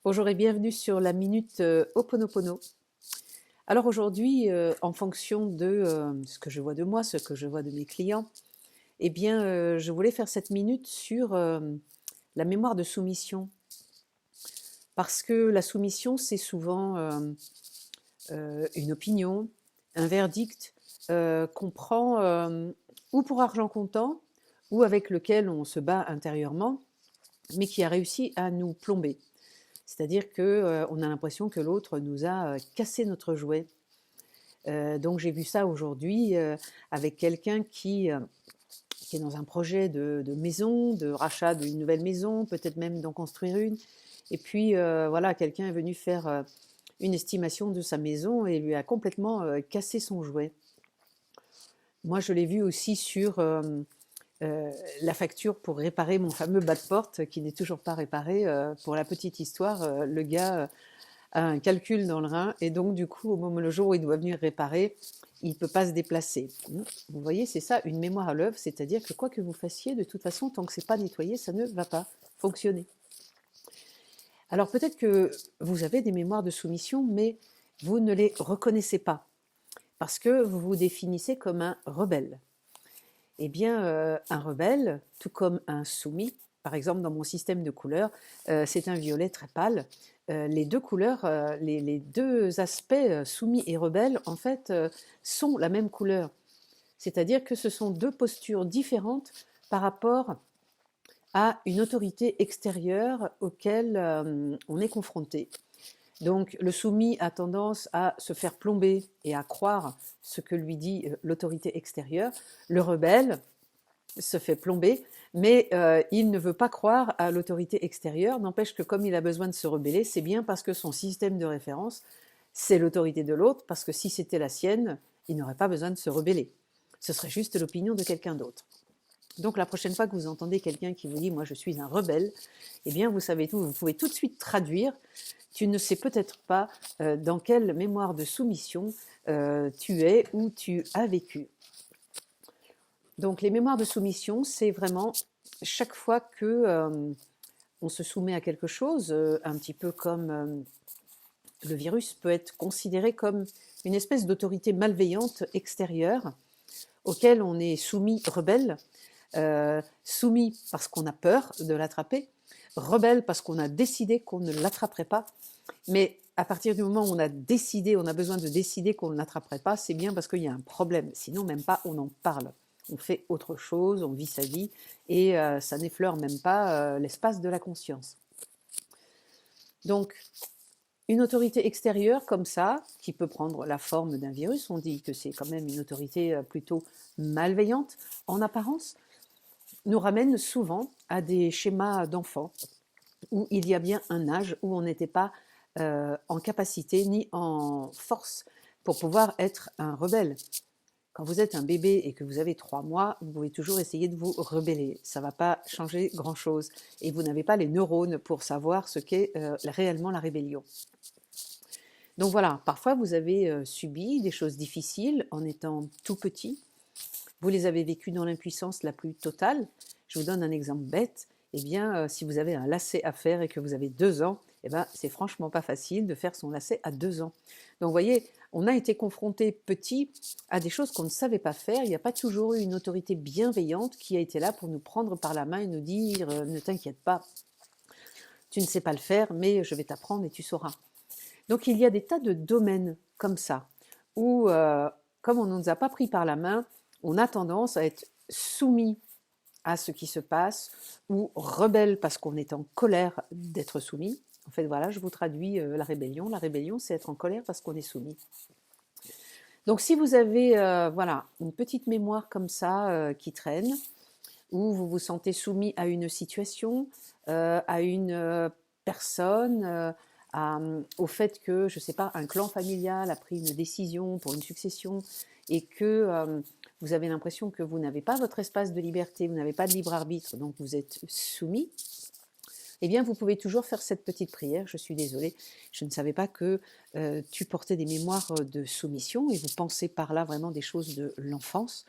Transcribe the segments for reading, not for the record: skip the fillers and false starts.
Bonjour et bienvenue sur la Minute Ho'oponopono. Alors aujourd'hui, en fonction de ce que je vois de moi, ce que je vois de mes clients, eh bien, je voulais faire cette minute sur la mémoire de soumission. Parce que la soumission, c'est souvent une opinion, un verdict qu'on prend ou pour argent comptant, ou avec lequel on se bat intérieurement, mais qui a réussi à nous plomber. C'est-à-dire qu'on a l'impression que l'autre nous a cassé notre jouet. Donc j'ai vu ça aujourd'hui avec quelqu'un qui est dans un projet de maison, de rachat d'une nouvelle maison, peut-être même d'en construire une. Et puis voilà, quelqu'un est venu faire une estimation de sa maison et lui a complètement cassé son jouet. Moi, je l'ai vu aussi sur la facture pour réparer mon fameux bas de porte qui n'est toujours pas réparé. Pour la petite histoire, le gars a un calcul dans le rein et donc du coup, le jour où il doit venir réparer, il ne peut pas se déplacer. Vous voyez, c'est ça une mémoire à l'œuvre, c'est-à-dire que quoi que vous fassiez, de toute façon, tant que c'est pas nettoyé, ça ne va pas fonctionner. Alors peut-être que vous avez des mémoires de soumission, mais vous ne les reconnaissez pas parce que vous vous définissez comme un rebelle. Eh bien, un rebelle, tout comme un soumis, par exemple dans mon système de couleurs, c'est un violet très pâle. Les deux couleurs, les deux aspects, soumis et rebelle, en fait, sont la même couleur. C'est-à-dire que ce sont deux postures différentes par rapport à une autorité extérieure auquel on est confronté. Donc le soumis a tendance à se faire plomber et à croire ce que lui dit l'autorité extérieure. Le rebelle se fait plomber, mais il ne veut pas croire à l'autorité extérieure. N'empêche que comme il a besoin de se rebeller, c'est bien parce que son système de référence, c'est l'autorité de l'autre, parce que si c'était la sienne, il n'aurait pas besoin de se rebeller. Ce serait juste l'opinion de quelqu'un d'autre. Donc la prochaine fois que vous entendez quelqu'un qui vous dit « moi je suis un rebelle », eh bien vous savez tout, vous pouvez tout de suite traduire. Tu ne sais peut-être pas dans quelle mémoire de soumission tu es ou tu as vécu. Donc les mémoires de soumission, c'est vraiment chaque fois que on se soumet à quelque chose, un petit peu comme le virus peut être considéré comme une espèce d'autorité malveillante extérieure auquel on est soumis, rebelle, soumis parce qu'on a peur de l'attraper, rebelle parce qu'on a décidé qu'on ne l'attraperait pas. Mais à partir du moment où on a décidé, on a besoin de décider qu'on ne l'attraperait pas, c'est bien parce qu'il y a un problème. Sinon, même pas, on en parle. On fait autre chose, on vit sa vie et ça n'effleure même pas l'espace de la conscience. Donc, une autorité extérieure comme ça, qui peut prendre la forme d'un virus, on dit que c'est quand même une autorité plutôt malveillante en apparence, nous ramène souvent à des schémas d'enfants où il y a bien un âge où on n'était pas en capacité ni en force pour pouvoir être un rebelle. Quand vous êtes un bébé et que vous avez 3 mois, vous pouvez toujours essayer de vous rebeller. Ça ne va pas changer grand-chose. Et vous n'avez pas les neurones pour savoir ce qu'est réellement la rébellion. Donc voilà, parfois vous avez subi des choses difficiles en étant tout petit. Vous les avez vécues dans l'impuissance la plus totale. Je vous donne un exemple bête. Eh bien, si vous avez un lacet à faire et que vous avez 2 ans, eh ben, c'est franchement pas facile de faire son lacet à 2 ans. Donc, vous voyez, on a été confronté petit à des choses qu'on ne savait pas faire. Il n'y a pas toujours eu une autorité bienveillante qui a été là pour nous prendre par la main et nous dire ne t'inquiète pas, tu ne sais pas le faire, mais je vais t'apprendre et tu sauras. Donc, il y a des tas de domaines comme ça où, comme on ne nous a pas pris par la main, on a tendance à être soumis à ce qui se passe ou rebelle parce qu'on est en colère d'être soumis. En fait, voilà, je vous traduis la rébellion. La rébellion, c'est être en colère parce qu'on est soumis. Donc, si vous avez voilà, une petite mémoire comme ça qui traîne, où vous vous sentez soumis à une situation, à une personne, au fait que, je ne sais pas, un clan familial a pris une décision pour une succession et que vous avez l'impression que vous n'avez pas votre espace de liberté, vous n'avez pas de libre arbitre, donc vous êtes soumis, eh bien vous pouvez toujours faire cette petite prière. Je suis désolée, je ne savais pas que tu portais des mémoires de soumission et vous pensez par là vraiment des choses de l'enfance.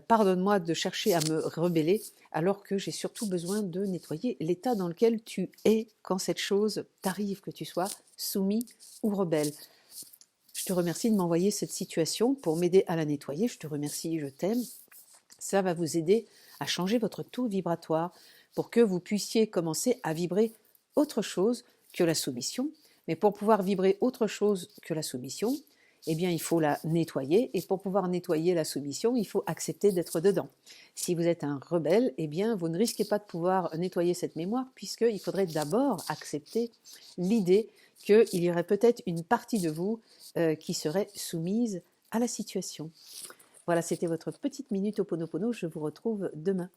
Pardonne-moi de chercher à me rebeller alors que j'ai surtout besoin de nettoyer l'état dans lequel tu es quand cette chose t'arrive, que tu sois soumis ou rebelle. Je te remercie de m'envoyer cette situation pour m'aider à la nettoyer. Je te remercie, je t'aime. Ça va vous aider à changer votre taux vibratoire pour que vous puissiez commencer à vibrer autre chose que la soumission. Mais pour pouvoir vibrer autre chose que la soumission, eh bien, il faut la nettoyer. Et pour pouvoir nettoyer la soumission, il faut accepter d'être dedans. Si vous êtes un rebelle, eh bien, vous ne risquez pas de pouvoir nettoyer cette mémoire puisqu'il faudrait d'abord accepter l'idée qu'il y aurait peut-être une partie de vous qui serait soumise à la situation. Voilà, c'était votre petite minute Ho'oponopono. Je vous retrouve demain.